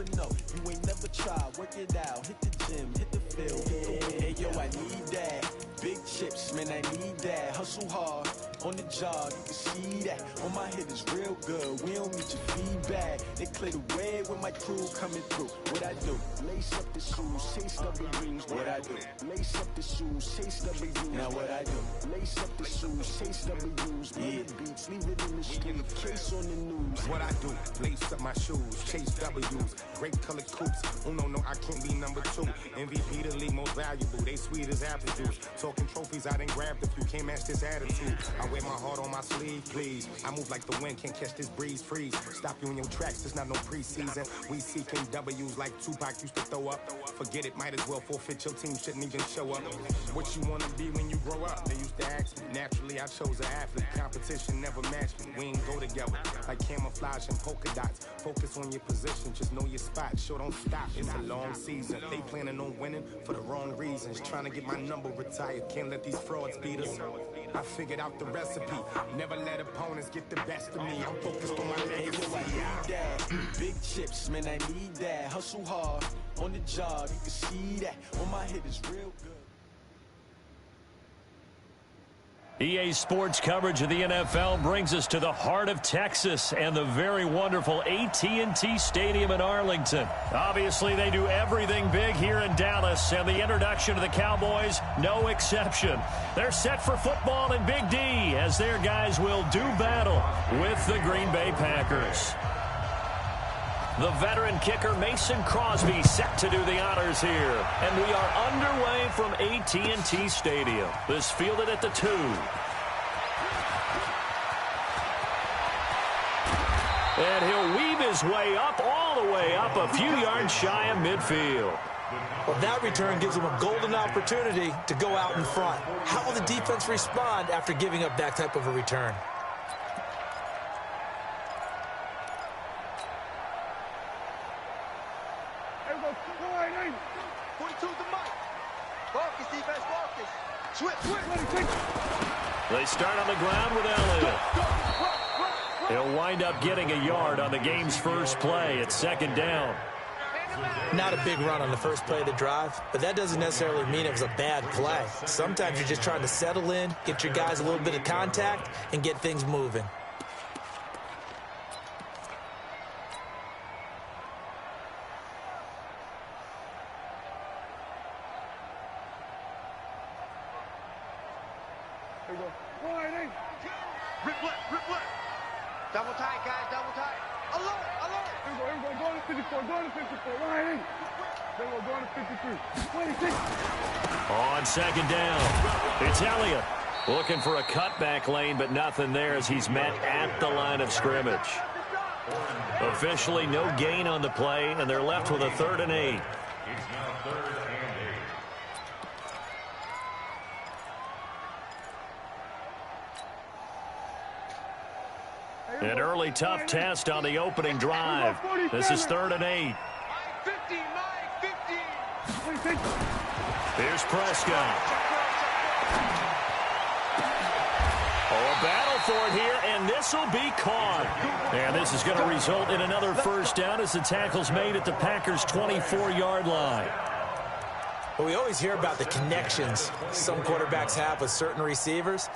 never know. You ain't never tried, work it out, hit the gym, hit the field. Hey, yo, I need that. Big chips, man, I need that. Hustle hard, on the job, you can see that. On my head is real good, we don't need your feedback. They clear the way with my crew coming through. What I do? Lace up the shoes, chase W's. What I do? Lace up the shoes, chase W's. Now what I do? Lace up the shoes, chase W's. Yeah, beats, leave it in the street, case on the news. What I do? Lace up my shoes, chase W's. Great colored coops. Oh no, I can't be number 2. MVP the league most valuable. They sweet as apple juice. Talking trophies, I done grabbed a few. Can't match this attitude. I wear my heart on my sleeve, please. I move like the wind, can't catch this breeze. Freeze. Stop you in your tracks. It's not no preseason. We seeking W's like Tupac used to throw up. Forget it, might as well forfeit. Your team shouldn't even show up. What you wanna be when you grow up? They used to ask me. Naturally, I chose an athlete. Competition never matched me. We ain't go together like camouflage and polka dots. Focus on your position, just know your spot. Sure, don't stop. It's a long season. They planning on winning for the wrong reasons. Trying to get my number retired. Can't let these frauds beat us. I figured out the recipe. Never let opponents get the best of me. I'm focused on my legacy. I need that. Big chips, man, I need that. Hustle hard, on the job, you can see that. On my head is real good. EA Sports coverage of the NFL brings us to the heart of Texas and the very wonderful AT&T Stadium in Arlington. Obviously, they do everything big here in Dallas, and the introduction of the Cowboys, no exception. They're set for football in Big D as their guys will do battle with the Green Bay Packers. The veteran kicker Mason Crosby set to do the honors here. And we are underway from AT&T Stadium. This fielded at the 2. And he'll weave his way up, all the way up, a few yards shy of midfield. Well, that return gives them a golden opportunity to go out in front. How will the defense respond after giving up that type of a return? They start on the ground with Elliott. He'll wind up getting a yard on the game's first play at 2nd down. Not a big run on the first play of the drive, but that doesn't necessarily mean it was a bad play. Sometimes you're just trying to settle in, get your guys a little bit of contact, and get things moving. Rip left. Double tight, guys, double tight. Alert. Here we go, going to 54, right in. Then we're going to 53. 26. On 2nd down, it's Elliott. Looking for a cutback lane, but nothing there as he's met at the line of scrimmage. Officially no gain on the play, and they're left with a 3rd and 8. An early tough test on the opening drive. This is 3rd and 8. Here's Prescott. Oh, a battle for it here, and this will be caught. And this is going to result in another first down as the tackle's made at the Packers' 24-yard line. Well, we always hear about the connections some quarterbacks have with certain receivers.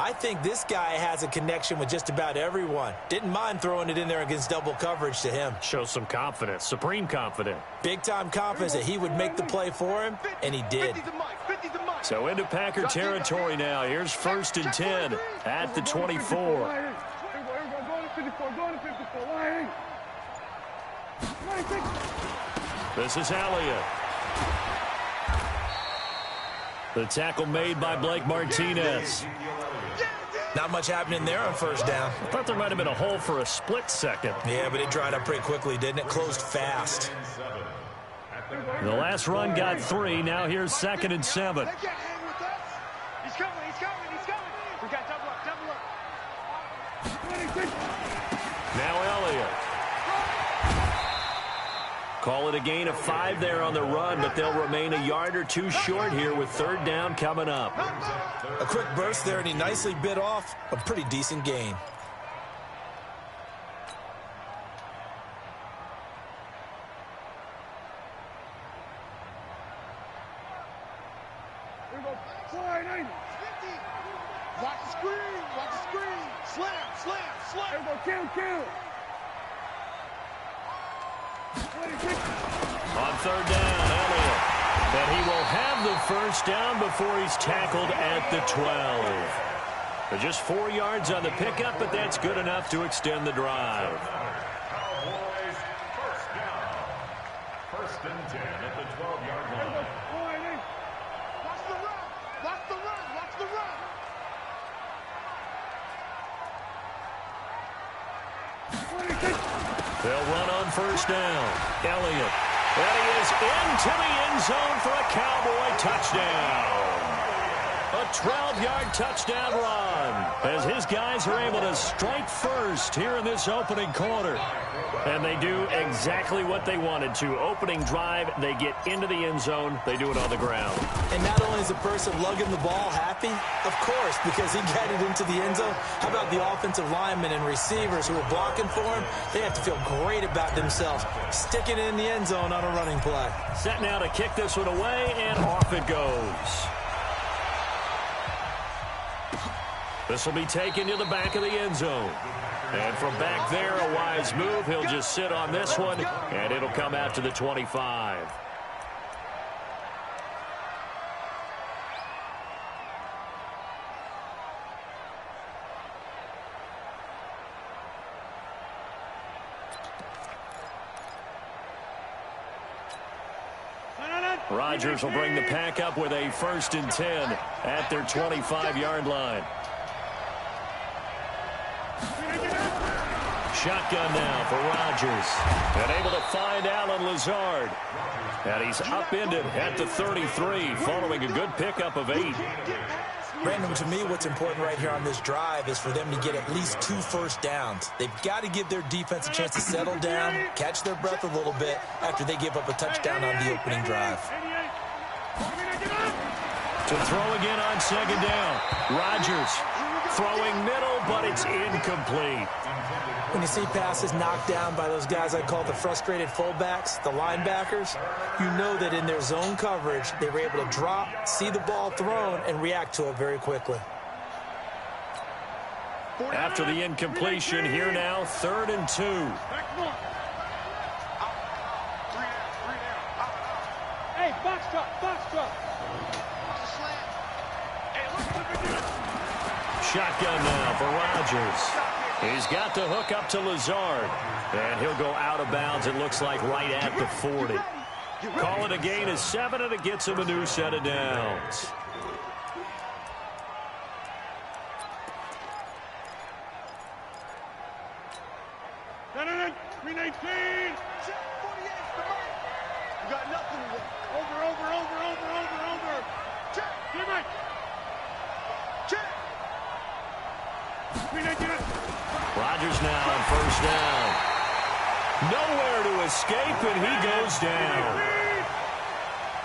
I think this guy has a connection with just about everyone. Didn't mind throwing it in there against double coverage to him. Shows some confidence, supreme confidence. Big-time confidence that he would make the play for him, and he did. So into Packer territory now. Here's 1st and 10 at the 24. This is Elliott. The tackle made by Blake Martinez. Not much happening there on 1st down. I thought there might have been a hole for a split second. Yeah, but it dried up pretty quickly, didn't it? Closed fast. The last run got 3. Now here's 2nd and 7. He's coming. We got double up. Now Elliott. Call it a gain of 5 there on the run, but they'll remain a yard or 2 short here with 3rd down coming up. A quick burst there, and he nicely bit off a pretty decent gain. Slide, ain't it? Watch the screen. Watch the screen. Slam, slam, slam. Everybody kill. On third down, Elliott. And he will have the first down before he's tackled at the 12. But just 4 yards on the pickup, but that's good enough to extend the drive. Cowboys first down. First and 10 at the 12-yard line. Watch the run. Watch the run. Watch the run. They'll run on first down. Elliott. And he is into the end zone for a Cowboy touchdown. A 12-yard touchdown run as his guys are able to strike first here in this opening quarter. And they do exactly what they wanted to. Opening drive, they get into the end zone. They do it on the ground. And not only is the person lugging the ball happy, of course, because he got it into the end zone. How about the offensive linemen and receivers who are blocking for him? They have to feel great about themselves, sticking it in the end zone on a running play. Set now to kick this one away, and off it goes. This will be taken to the back of the end zone. And from back there, a wise move. He'll just sit on this one, and it'll come out to the 25. Rodgers will bring the pack up with a first and 10 at their 25-yard line. Shotgun now for Rodgers. And able to find Alan Lazard. And he's upended at the 33 following a good pickup of 8. Brandon, to me, what's important right here on this drive is for them to get at least 2 first downs. They've got to give their defense a chance to settle down, catch their breath a little bit after they give up a touchdown on the opening drive. To throw again on second down. Rodgers throwing middle, but it's incomplete. When you see passes knocked down by those guys I call the frustrated fullbacks, the linebackers, you know that in their zone coverage, they were able to drop, see the ball thrown, and react to it very quickly. After the incompletion, here now, 3rd and 2. Hey, box truck. Shotgun now for Rodgers. He's got the hook up to Lazard. And he'll go out of bounds, it looks like, right at the 40. Call it a gain of 7, and it gets him a new set of downs. You got nothing to do. Over. Check. Get right. Check. Rodgers now on first down. Nowhere to escape, and he goes down.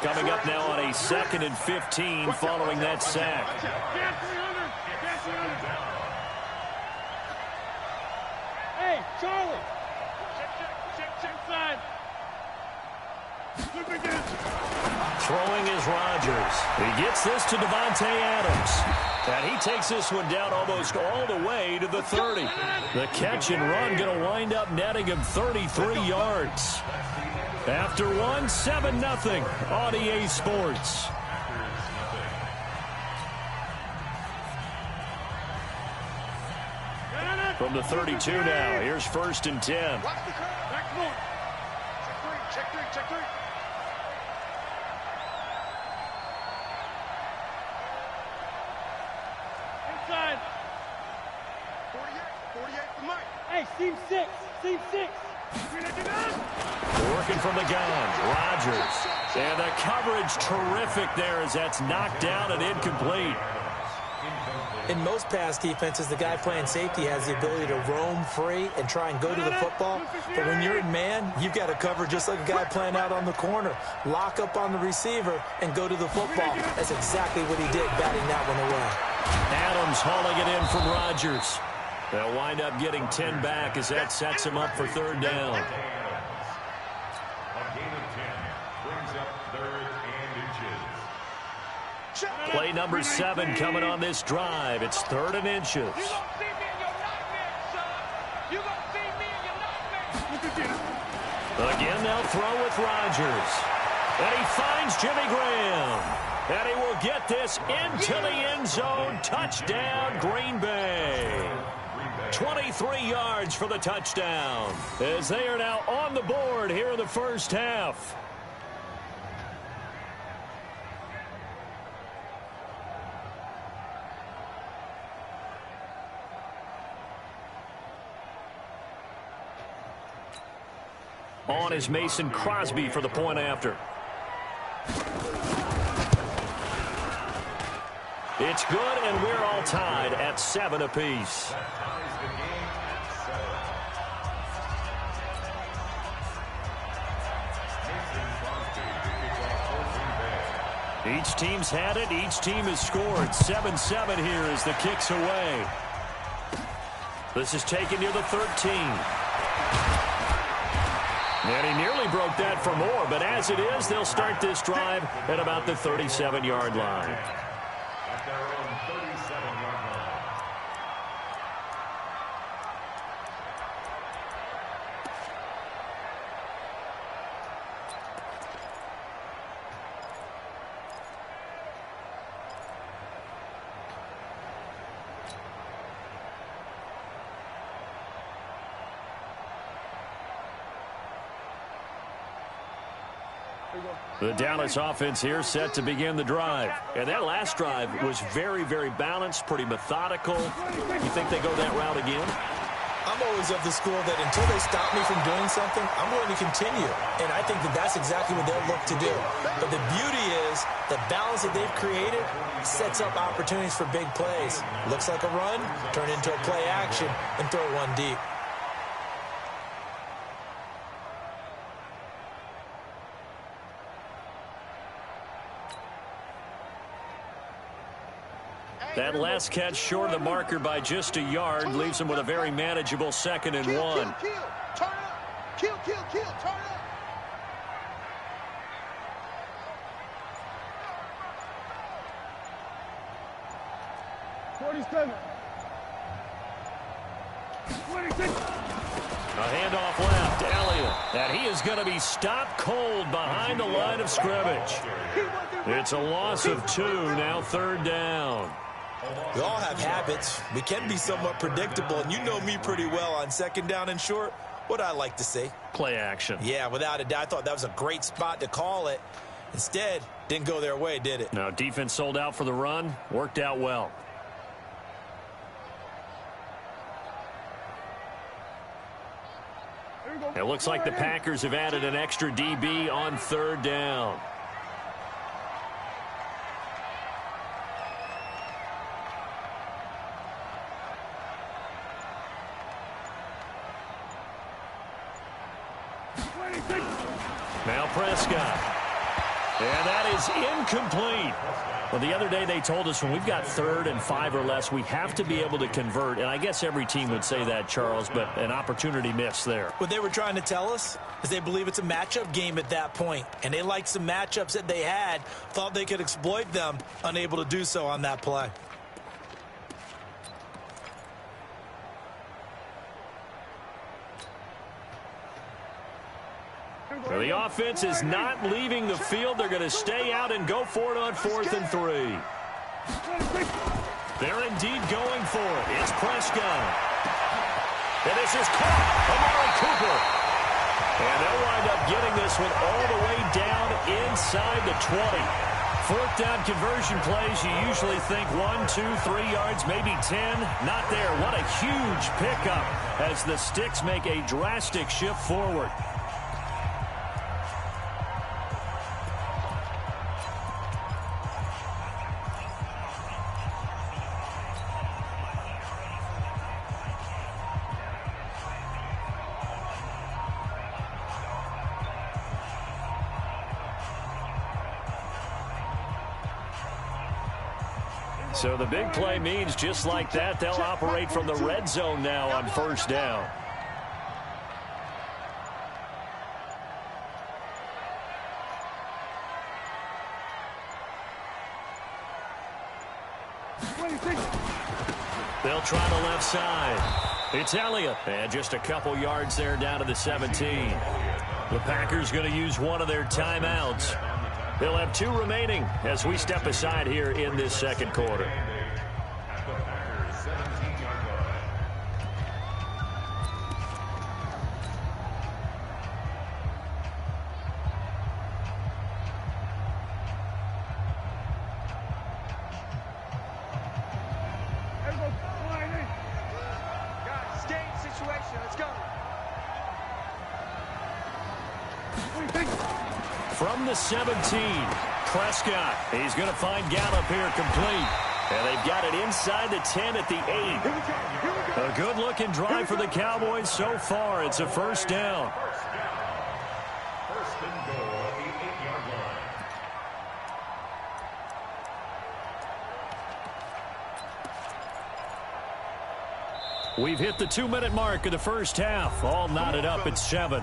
Coming up now on a 2nd and 15 following that sack. Hey, Charlie. Check side. Flip again. Throwing is Rodgers. He gets this to Devontae Adams. And he takes this one down almost all the way to the 30. The catch and run going to wind up netting him 33 yards. After one, 7-0 on EA Sports. From the 32 now, here's 1st and 10. Check three. Inside. 48 for Mike. Hey, seam 6. Working from the gun, Rodgers. And the coverage terrific there as that's knocked down and incomplete. In most pass defenses, the guy playing safety has the ability to roam free and try and go to the football. But when you're in man, you've got to cover just like a guy playing out on the corner. Lock up on the receiver and go to the football. That's exactly what he did, batting that one away. Adams hauling it in from Rodgers. They'll wind up getting 10 back as that sets him up for 3rd down. A gain of 10 brings up 3rd and inches. Play number 7 coming on this drive. It's 3rd and inches. You gonna see me in your nightmares, son. You gonna see me in your nightmares. Again, they'll throw with Rodgers. And he finds Jimmy Graham. And he will get this into the end zone. Touchdown, Green Bay. 23 yards for the touchdown, as they are now on the board here in the first half. On is Mason Crosby for the point after. It's good, and we're all tied at 7 apiece. Each team's had it. Each team has scored. 7-7 here as the kick's away. This is taken near the 13. And he nearly broke that for more, but as it is, they'll start this drive at about the 37-yard line. At their own 37-yard line. The Dallas offense here set to begin the drive. And that last drive was very, very balanced, pretty methodical. You think they go that route again? I'm always of the school that until they stop me from doing something, I'm going to continue. And I think that that's exactly what they'll look to do. But the beauty is the balance that they've created sets up opportunities for big plays. Looks like a run, turn into a play action, and throw one deep. That last catch short of the marker by just a yard leaves him with a very manageable 2nd and 1. Kill, turn up. Kill, turn up. A handoff left, Elliott. And he is going to be stopped cold behind the line of scrimmage. It's a loss of 2, now 3rd down. We all have habits. We can be somewhat predictable, and you know me pretty well on 2nd down and short. What I like to say? Play action. Yeah, without a doubt. I thought that was a great spot to call it. Instead, didn't go their way, did it? Now, defense sold out for the run. Worked out well. It looks like the Packers have added an extra DB on 3rd down. Now Prescott. And that is incomplete. Well, the other day they told us when we've got 3rd and 5 or less, we have to be able to convert. And I guess every team would say that, Charles, but an opportunity missed there. What they were trying to tell us is they believe it's a matchup game at that point. And they liked some matchups that they had, thought they could exploit them, unable to do so on that play. So the offense is not leaving the field. They're going to stay out and go for it on 4th and 3. They're indeed going for it. It's Prescott. And this is caught. Amari Cooper. And they'll wind up getting this one all the way down inside the 20. 4th down conversion plays, you usually think 1, 2, 3 yards, maybe 10. Not there. What a huge pickup as the Sticks make a drastic shift forward. So the big play means just like that, they'll operate from the red zone now on 1st down. They'll try the left side. It's Elliott. And just a couple yards there down to the 17. The Packers going to use one of their timeouts. They'll have 2 remaining as we step aside here in this second quarter. From the 17, Prescott. He's going to find Gallup here complete. And they've got it inside the 10 at the 8. A good-looking drive for the Cowboys so far. It's a first down. First and goal at the 8-yard line. We've hit the 2-minute mark of the first half. All knotted up at 7.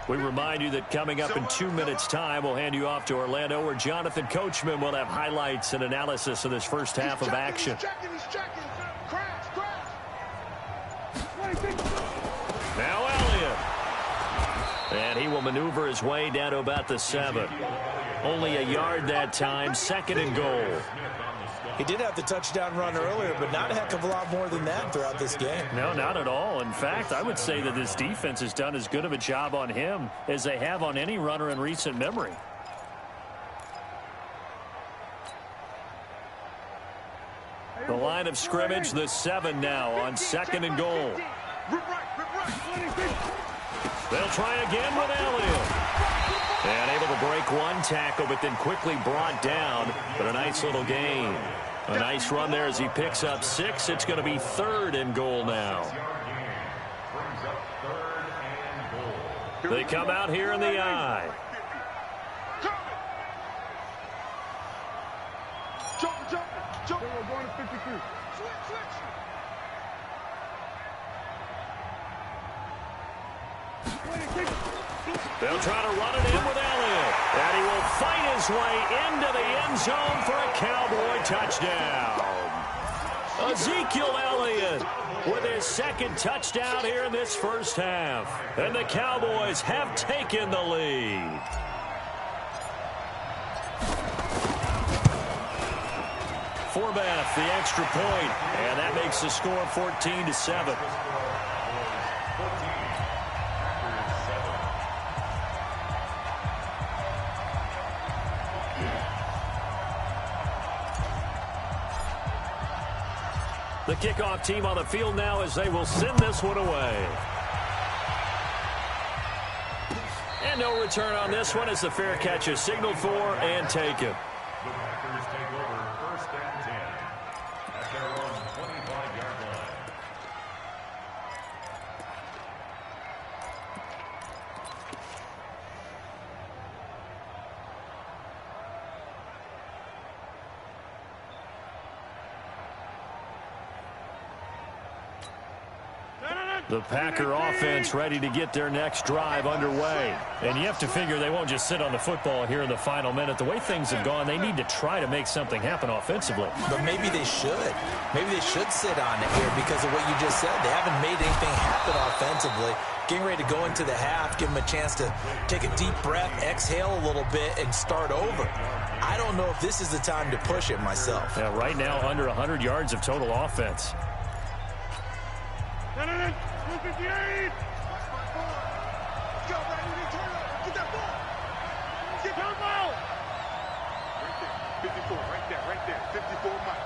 We remind you that coming up in 2 minutes' time, we'll hand you off to Orlando, where Jonathan Coachman will have highlights and analysis of this first half of action. Now Elliott. And he will maneuver his way down to about the 7. Only a yard that time, 2nd and goal. He did have the touchdown run earlier, but not a heck of a lot more than that throughout this game. No, not at all. In fact, I would say that this defense has done as good of a job on him as they have on any runner in recent memory. The line of scrimmage, the 7 now on 2nd and goal. They'll try again with Elliott. And able to break one tackle, but then quickly brought down. But a nice little gain. A nice run there as he picks up 6. It's going to be 3rd and goal now. They come out here in the I. Jump. We're going to 53. They'll try to run it in with Elliott. And he will fight his way into the end zone for a Cowboy touchdown. Ezekiel Elliott with his 2nd touchdown here in this first half. And the Cowboys have taken the lead. Forbath, the extra point, and that makes the score 14-7. The kickoff team on the field now as they will send this one away. And no return on this one as the fair catch is signaled for and taken. The Packers take over 1st and 10 at their own 25-yard line. The Packer offense ready to get their next drive underway. And you have to figure they won't just sit on the football here in the final minute. The way things have gone, they need to try to make something happen offensively. But maybe they should. Maybe they should sit on it here because of what you just said. They haven't made anything happen offensively. Getting ready to go into the half, give them a chance to take a deep breath, exhale a little bit, and start over. I don't know if this is the time to push it myself. Yeah, right now, under 100 yards of total offense. 258! Let's go, Brady. We turn up. Get that ball. Get that ball. Right there. 54. Right there. 54, Mike.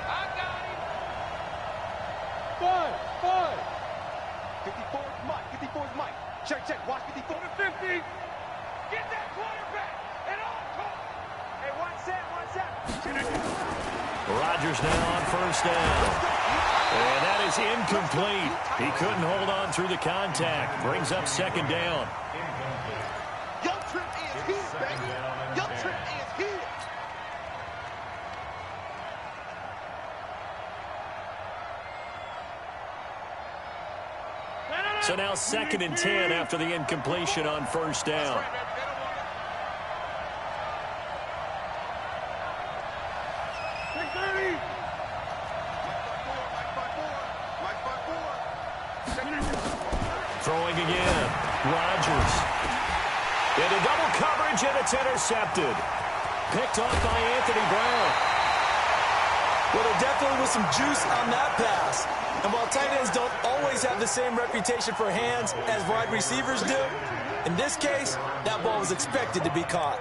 I got him. 5. 54 is Mike. 54 is Mike. Check. Watch 54 to 50. Get that quarterback at all costs. Hey, one set. Rodgers now on first down. And that is incomplete. He couldn't hold on through the contact. Brings up second down. Your trip is here, baby. Your trip is here. So now 2nd and 10 after the incompletion on first down. Throwing again. Rodgers. Into double coverage, and it's intercepted. Picked off by Anthony Brown. Well, there definitely was some juice on that pass. And while tight ends don't always have the same reputation for hands as wide receivers do, in this case, that ball was expected to be caught.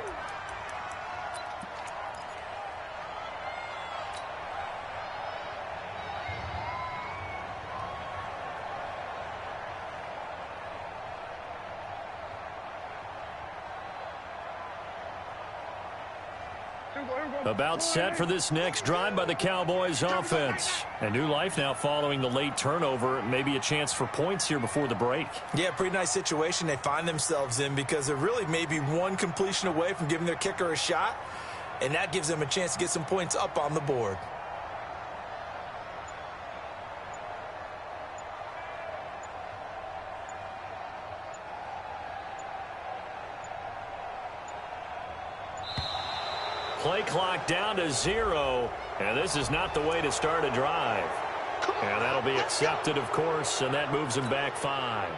About set for this next drive by the Cowboys offense. A new life now following the late turnover. Maybe a chance for points here before the break. Yeah, pretty nice situation they find themselves in because they're really maybe one completion away from giving their kicker a shot, and that gives them a chance to get some points up on the board. Play clock down to 0, and this is not the way to start a drive. And that'll be accepted, of course, and that moves him back 5.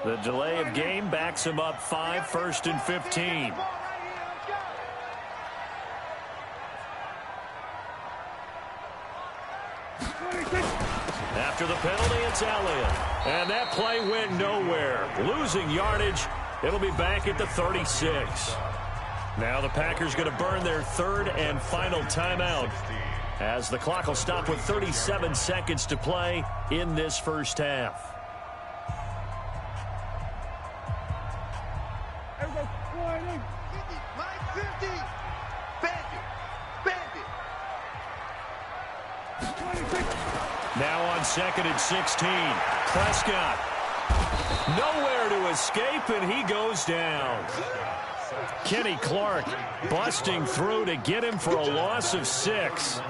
The delay of game backs him up 5, 1st and 15. After the penalty, it's Elliott. And that play went nowhere. Losing yardage. It'll be back at the 36. Now the Packers going to burn their 3rd and final timeout as the clock will stop with 37 seconds to play in this first half. Now on 2nd and 16. Prescott. Nowhere to escape, and he goes down. Kenny Clark busting through to get him for a loss of 6.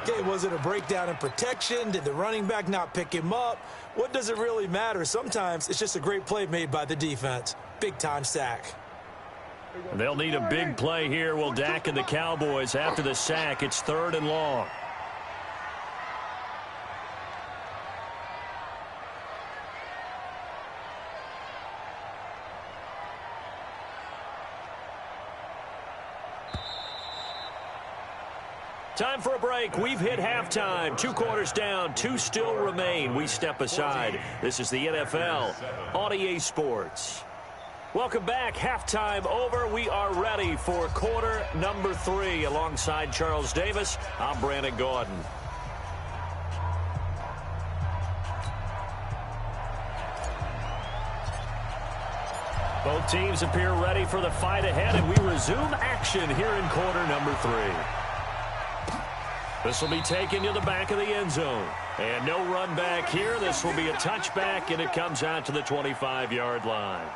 Okay, was it a breakdown in protection? Did the running back not pick him up? What does it really matter? Sometimes it's just a great play made by the defense. Big-time sack. They'll need a big play here. Will Dak and the Cowboys after the sack. It's 3rd and long. Time for a break. We've hit halftime. 2 quarters down. 2 still remain. We step aside. This is the NFL on EA Sports. Welcome back. Halftime over. We are ready for quarter number 3. Alongside Charles Davis, I'm Brandon Gordon. Both teams appear ready for the fight ahead, and we resume action here in quarter number 3. This will be taken to the back of the end zone. And no run back here. This will be a touchback, and it comes out to the 25-yard line.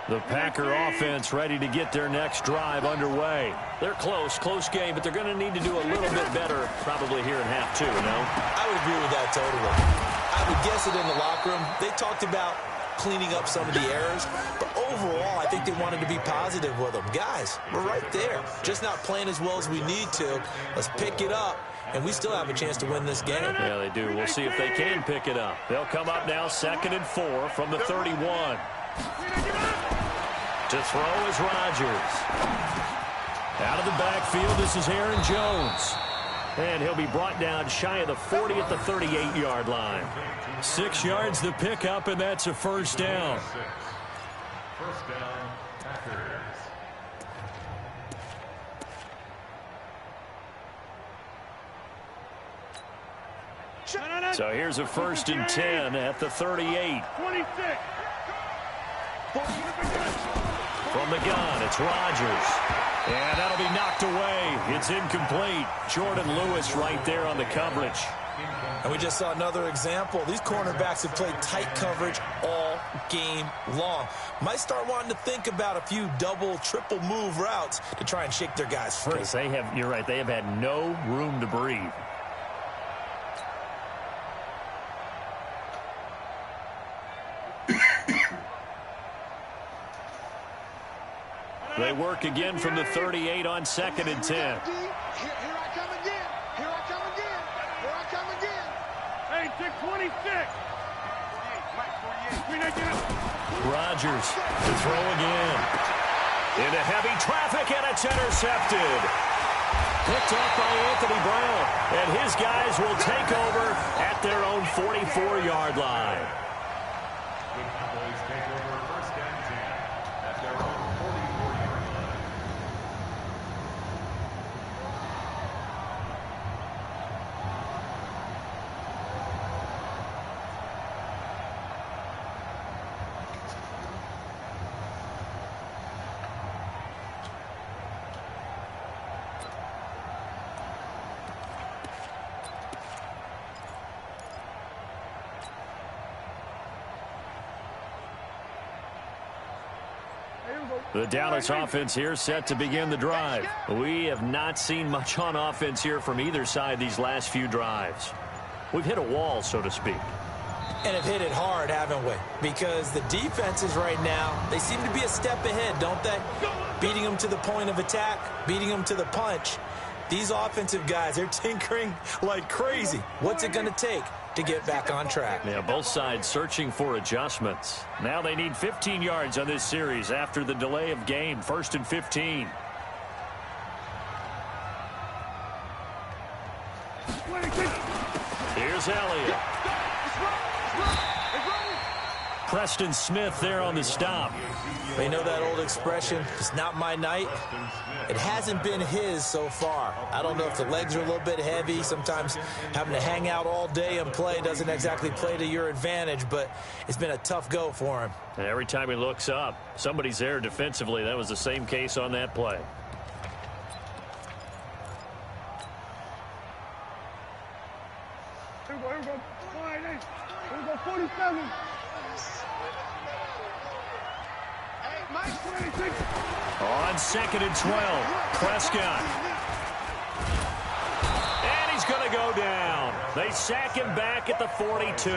The Packer offense ready to get their next drive underway. They're close game, but they're going to need to do a little bit better probably here in half 2, no? I would agree with that totally. I would guess it in the locker room. They talked about cleaning up some of the errors, but overall, I think they wanted to be positive with them. Guys, we're right there. Just not playing as well as we need to. Let's pick it up, and we still have a chance to win this game. Yeah, they do. We'll see if they can pick it up. They'll come up now 2nd and 4 from the 31. To throw is Rodgers. Out of the backfield, this is Aaron Jones. And he'll be brought down shy of the 40 at the 38-yard line. 6 yards the pickup, and that's a first down. First down, Packers. So here's a 1st and 10 at the 38. 26. From the gun, it's Rodgers. And that'll be knocked away. It's incomplete. Jordan Lewis right there on the coverage. And we just saw another example. These cornerbacks have played tight coverage all game long. Might start wanting to think about a few double, triple move routes to try and shake their guys free. Yes, you're right, they have had no room to breathe. They work again from the 38 on 2nd and 10. Here I come again. Here I come again. Here I come again. Hey, 626. Rodgers to throw again. Into heavy traffic, and it's intercepted. Picked up by Anthony Brown. And his guys will take over at their own 44-yard line. The Cowboys take over 1st and 10 at their own 44-yard line. The Dallas offense here set to begin the drive. We have not seen much on offense here from either side these last few drives. We've hit a wall, so to speak. And have hit it hard, haven't we? Because the defenses right now, they seem to be a step ahead, don't they? Beating them to the point of attack, beating them to the punch. These offensive guys, they're tinkering like crazy. What's it going to take to get back on track? Yeah, both sides searching for adjustments. Now they need 15 yards on this series after the delay of game. 1st and 15. Here's Elliott. Preston Smith there on the stop. You know that old expression, it's not my night? It hasn't been his so far. I don't know if the legs are a little bit heavy. Sometimes having to hang out all day and play doesn't exactly play to your advantage, but it's been a tough go for him. And every time he looks up, somebody's there defensively. That was the same case on that play. Here we go. All right, hey. Here we go, 47. Hey, Mike, 26. On 2nd and 12, Prescott. And he's going to go down. They sack him back at the 42.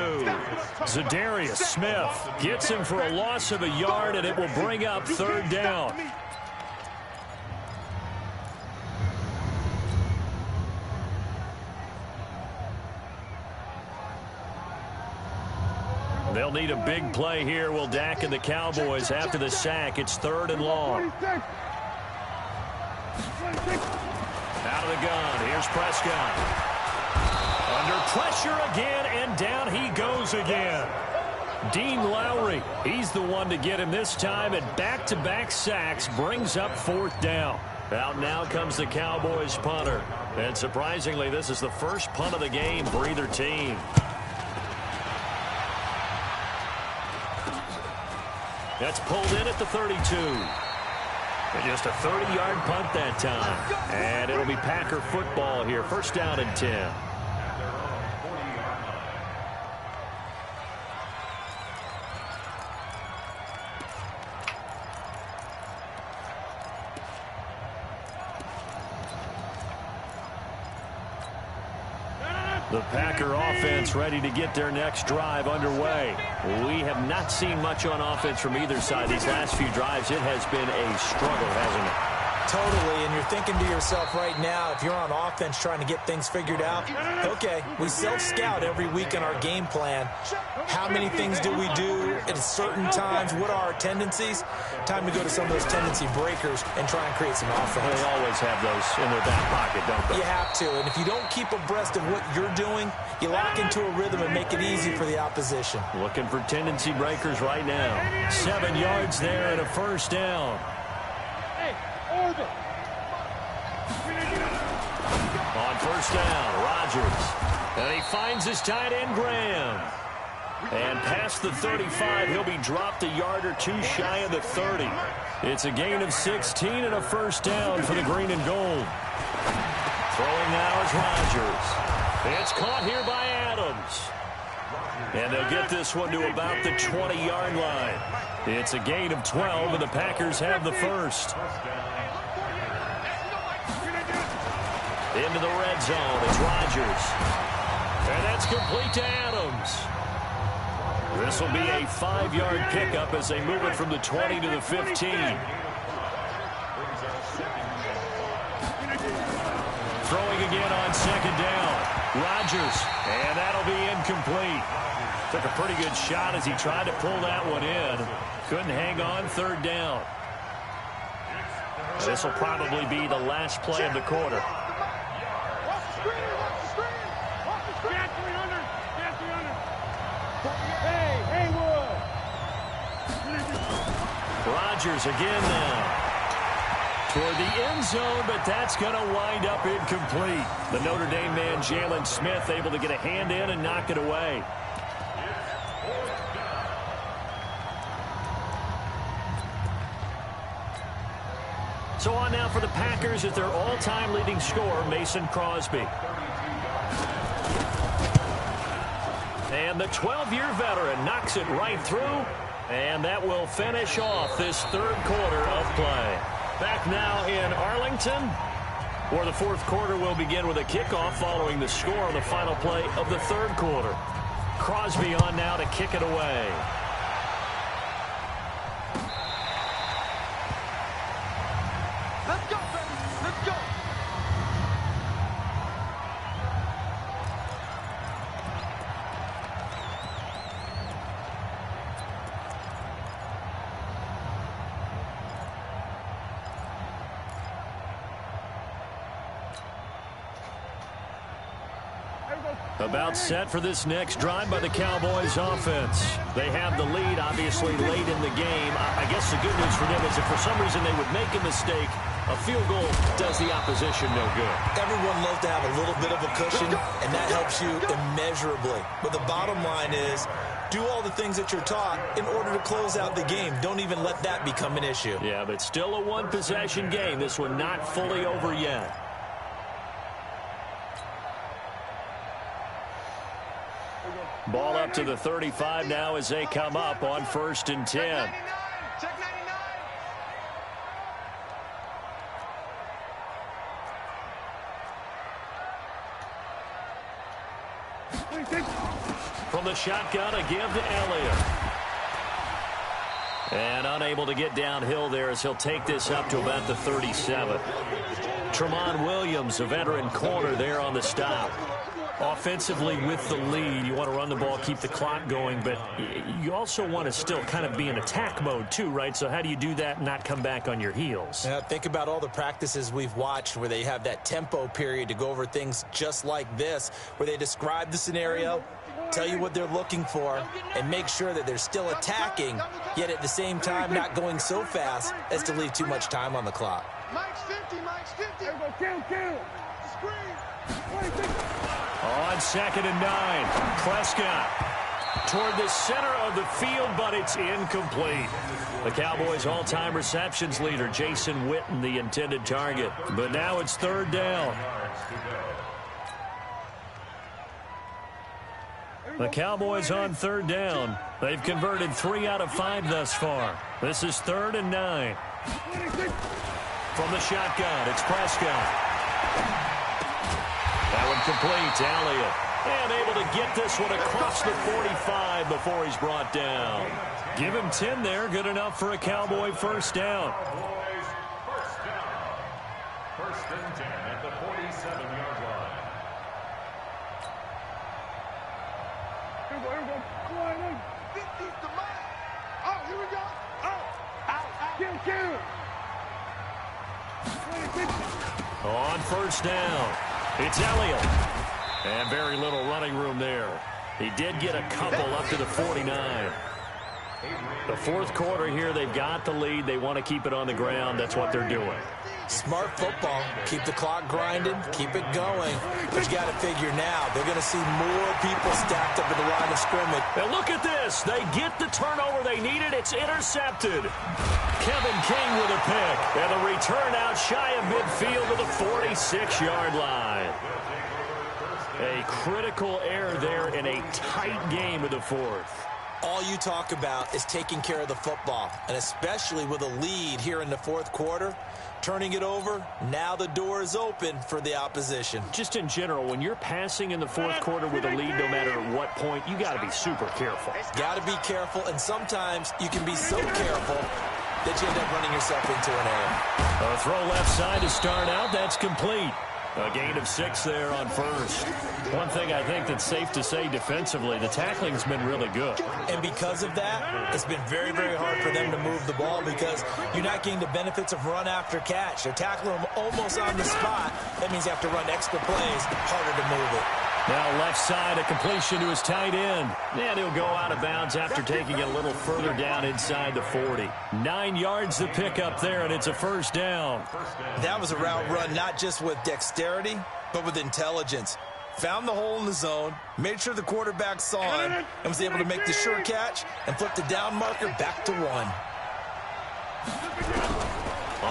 Zadarius Smith gets him for a loss of a yard, and it will bring up 3rd down. They'll need a big play here. Will Dak and the Cowboys after the sack. It's 3rd and long. Out of the gun. Here's Prescott. Under pressure again, and down he goes again. Dean Lowry, he's the one to get him this time, and back-to-back sacks brings up 4th down. Out now comes the Cowboys punter. And surprisingly, this is the first punt of the game for either team. That's pulled in at the 32. And just a 30-yard punt that time. And it'll be Packer football here. 1st down and 10. The Packer offense ready to get their next drive underway. We have not seen much on offense from either side. These last few drives, it has been a struggle, hasn't it? Totally, and you're thinking to yourself right now, if you're on offense trying to get things figured out, okay, we self-scout every week in our game plan. How many things do we do at certain times? What are our tendencies? Time to go to some of those tendency breakers and try and create some offense. They always have those in their back pocket, don't they? You have to, and if you don't keep abreast of what you're doing, you lock into a rhythm and make it easy for the opposition. Looking for tendency breakers right now. 7 yards there and a first down. On first down, Rodgers. And he finds his tight end, Graham. And past the 35, he'll be dropped a yard or two shy of the 30. It's a gain of 16 and a first down for the green and gold. Throwing now is Rodgers. It's caught here by Adams. And they'll get this one to about the 20-yard line. It's a gain of 12, and the Packers have the first. Into the red zone, it's Rodgers. And that's complete to Adams. This will be a 5-yard pickup as they move it from the 20 to the 15. Throwing again on second down. Rodgers, and that'll be incomplete. Took a pretty good shot as he tried to pull that one in. Couldn't hang on third down. This will probably be the last play of the quarter. Rodgers again now. Toward the end zone, but that's going to wind up incomplete. The Notre Dame man, Jalen Smith, able to get a hand in and knock it away. So on now for the Packers is their all-time leading scorer, Mason Crosby. And the 12-year veteran knocks it right through. And that will finish off this third quarter of play. Back now in Arlington, where the fourth quarter will begin with a kickoff following the score on the final play of the third quarter. Crosby on now to kick it away. Let's go, baby. Let's go. About set for this next drive by the Cowboys offense. They have the lead, obviously, late in the game. I guess the good news for them is if for some reason they would make a mistake, a field goal does the opposition no good. Everyone loves to have a little bit of a cushion, and that helps you immeasurably. But the bottom line is, do all the things that you're taught in order to close out the game. Don't even let that become an issue. Yeah, but still a one-possession game. This one not fully over yet. Ball up to the 35 now as they come up on 1st and 10. Check 99. From the shotgun, a give to Elliott. And unable to get downhill there as he'll take this up to about the 37. Tramon Williams, a veteran corner there on the stop. Offensively with the lead, you want to run the ball, keep the clock going, but you also want to still kind of be in attack mode too, right? So how do you do that and not come back on your heels? Yeah, think about all the practices we've watched where they have that tempo period to go over things just like this, where they describe the scenario, tell you what they're looking for, and make sure that they're still attacking, yet at the same time not going so fast as to leave too much time on the clock. Mike's 50, Mike's 50. Kill. Screen. On 2nd and 9, Prescott toward the center of the field, but it's incomplete. The Cowboys' all-time receptions leader, Jason Witten, the intended target. But now it's 3rd down. The Cowboys on 3rd down. They've converted 3 out of 5 thus far. This is 3rd and 9. From the shotgun, it's Prescott. That one complete to Elliott. And able to get this one across the 45 before he's brought down. Give him 10 there. Good enough for a Cowboy first down. First and 10 at the 47-yard line. Here we go. Come on, in. 50's the man. Oh, here we go. Out. Get him. On first down, it's Elliott. And very little running room there. He did get a couple up to the 49. The fourth quarter here, they've got the lead. They want to keep it on the ground. That's what they're doing. Smart football. Keep the clock grinding. Keep it going. But you got to figure now, they're going to see more people stacked up at the line of scrimmage. And look at this. They get the turnover they needed. It's intercepted. Kevin King with a pick. And the return out shy of midfield to the 46-yard line. A critical error there in a tight game of the fourth. All you talk about is taking care of the football, and especially with a lead here in the fourth quarter, turning it over, now the door is open for the opposition. Just in general, when you're passing in the fourth quarter with a lead, no matter what point, you got to be super careful. Got to be careful, and sometimes you can be so careful that you end up running yourself into an error. A throw left side to start out. That's complete. A gain of 6 there on first. One thing I think that's safe to say defensively, the tackling's been really good. And because of that, it's been very, very hard for them to move the ball because you're not getting the benefits of run after catch. They're tackling them almost on the spot. That means you have to run extra plays, harder to move it. Now left side, a completion to his tight end. And he'll go out of bounds after taking it a little further down inside the 40. 9 yards to pick up there, and it's a first down. That was a route run not just with dexterity, but with intelligence. Found the hole in the zone, made sure the quarterback saw him, and was able to make the sure catch and flip the down marker back to 1.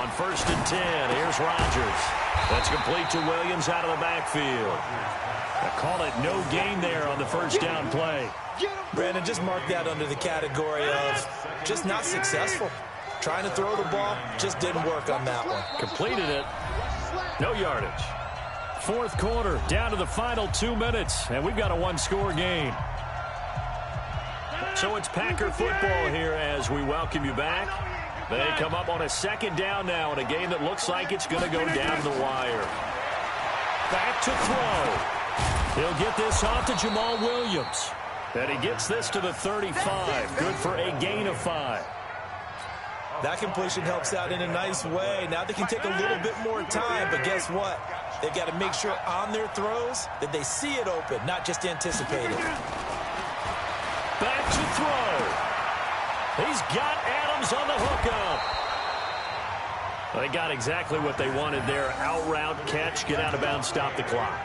On first and 10, here's Rodgers. That's complete to Williams out of the backfield. I call it no gain there on the first down play. Brandon, just mark that under the category of just not successful. Trying to throw the ball, just didn't work on that one. Completed it. No yardage. Fourth quarter, down to the final 2 minutes, and we've got a one-score game. So it's Packer football here as we welcome you back. They come up on a second down now in a game that looks like it's going to go down the wire. Back to throw. He'll get this off to Jamal Williams. And he gets this to the 35. Good for a gain of 5. That completion helps out in a nice way. Now they can take a little bit more time, but guess what? They've got to make sure on their throws that they see it open, not just anticipate it. Back to throw. He's got Adams on the hookup. They got exactly what they wanted there. Out route, catch, get out of bounds, stop the clock.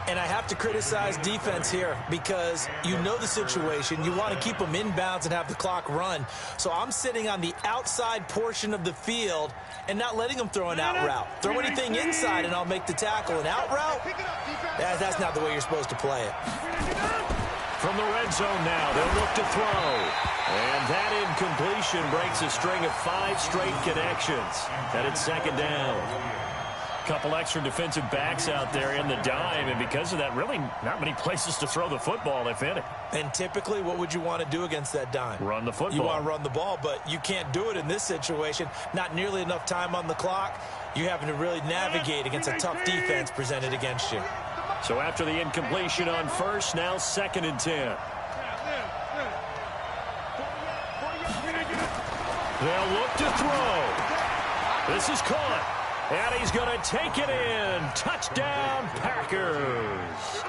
And I have to criticize defense here because you know the situation. You want to keep them inbounds and have the clock run. So I'm sitting on the outside portion of the field and not letting them throw an out route. Throw anything inside and I'll make the tackle. An out route? That's not the way you're supposed to play it. From the red zone now, they'll look to throw. And that incompletion breaks a string of 5 straight connections. And it's second down. Couple extra defensive backs out there in the dime, and because of that, really not many places to throw the football, if any. And typically, what would you want to do against that dime? Run the football. You want to run the ball, but you can't do it in this situation. Not nearly enough time on the clock. You're having to really navigate against a tough defense presented against you. So after the incompletion on first, now second and 10. They'll look to throw. This is caught. And he's going to take it in. Touchdown, Packers.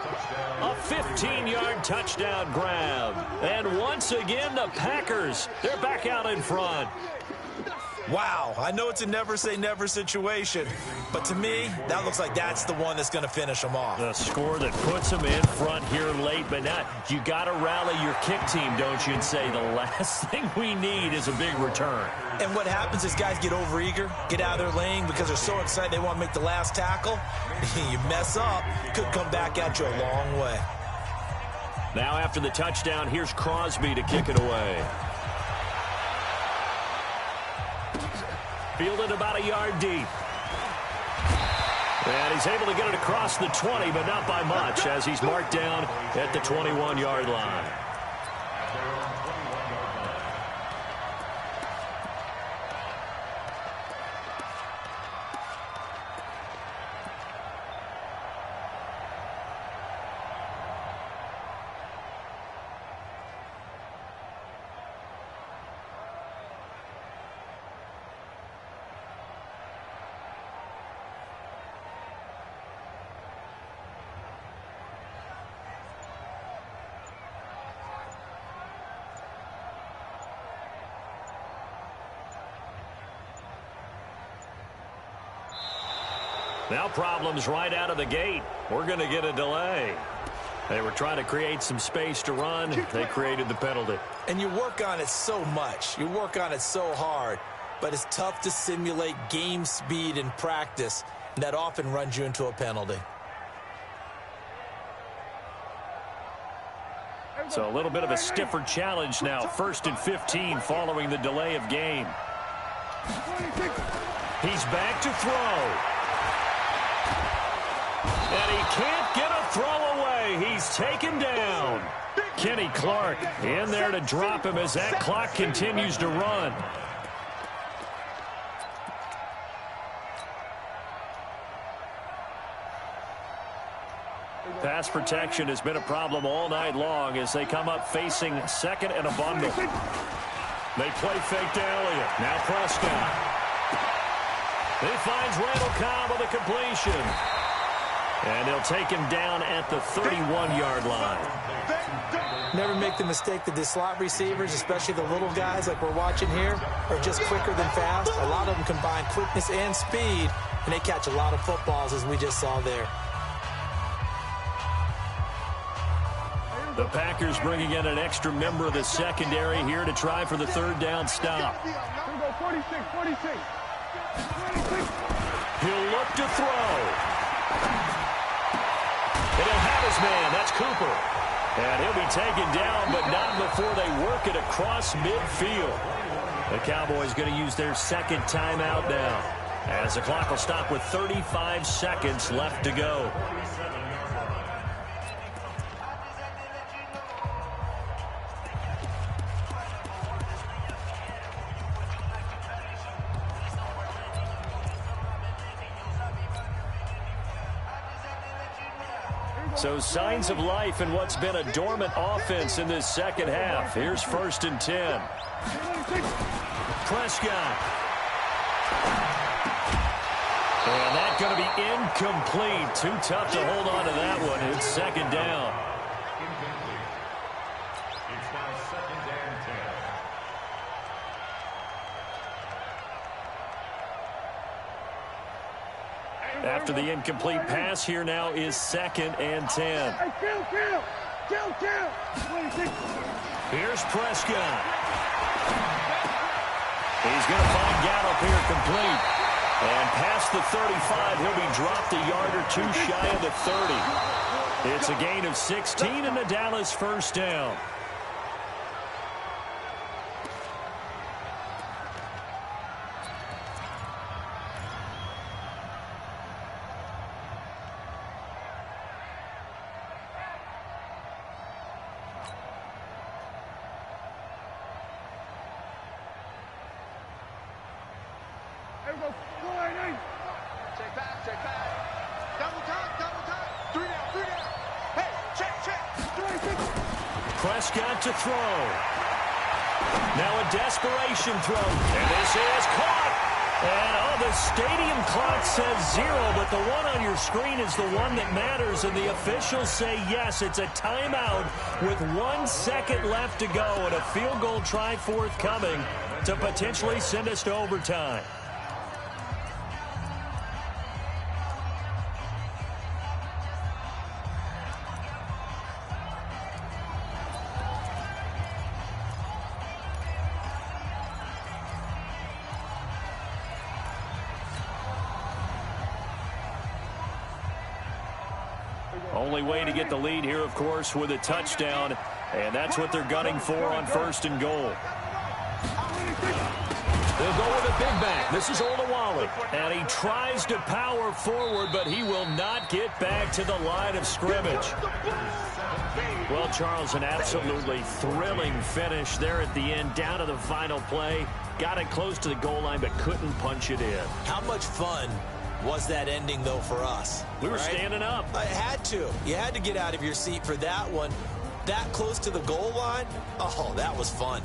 A 15-yard touchdown grab. And once again, the Packers, they're back out in front. Wow, I know it's a never-say-never situation, but to me, that looks like that's the one that's going to finish them off. The score that puts them in front here late, but not. You got to rally your kick team, don't you, and say the last thing we need is a big return. And what happens is guys get overeager, get out of their lane because they're so excited they want to make the last tackle. You mess up, could come back at you a long way. Now after the touchdown, here's Crosby to kick it away. Fielded about a yard deep. And he's able to get it across the 20, but not by much, as he's marked down at the 21-yard line. Now problems right out of the gate. We're going to get a delay. They were trying to create some space to run. They created the penalty. And you work on it so much. You work on it so hard. But it's tough to simulate game speed in practice. And that often runs you into a penalty. So a little bit of a stiffer challenge now. 1st and 15 following the delay of game. He's back to throw. And he can't get a throw away. He's taken down. Kenny Clark in there to drop him as that clock continues to run. Pass protection has been a problem all night long as they come up facing 2nd and a bundle. They play fake to Elliott. Now Prescott. He finds Randall Cobb with a completion. And he'll take him down at the 31-yard line. Never make the mistake that the slot receivers, especially the little guys like we're watching here, are just quicker than fast. A lot of them combine quickness and speed, and they catch a lot of footballs, as we just saw there. The Packers bringing in an extra member of the secondary here to try for the 3rd down stop. 46. He'll look to throw. And he'll have his man. That's Cooper. And he'll be taken down, but not before they work it across midfield. The Cowboys going to use their 2nd timeout now, as the clock will stop with 35 seconds left to go. So signs of life in what's been a dormant offense in this 2nd half. Here's 1st and 10. Prescott. And that's going to be incomplete. Too tough to hold on to that one. It's 2nd down. Incomplete. It's now 2nd and 10. After the incomplete pass, here now is 2nd and 10. Here's Prescott. He's going to find Gallup here complete. And past the 35, he'll be dropped a yard or two shy of the 30. It's a gain of 16 and a Dallas 1st down. Check back. Double time. 3 down. Hey, check. Prescott to throw. Now a desperation throw. And this is caught. And the stadium clock says 0, but the one on your screen is the one that matters. And the officials say yes, it's a timeout with 1 second left to go and a field goal try forthcoming to potentially send us to overtime. Only way to get the lead here, of course, with a touchdown, and that's what they're gunning for on 1st and goal. They'll go with a big back. This is Olawale, and he tries to power forward, but he will not get back to the line of scrimmage. Well, Charles, an absolutely thrilling finish there at the end, down to the final play. Got it close to the goal line, but couldn't punch it in. How much fun was that ending, though, for us? We were standing up. I had to. You had to get out of your seat for that one. That close to the goal line? Oh, that was fun.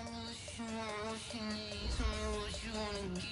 what you want, what you need. Tell me what you wanna give.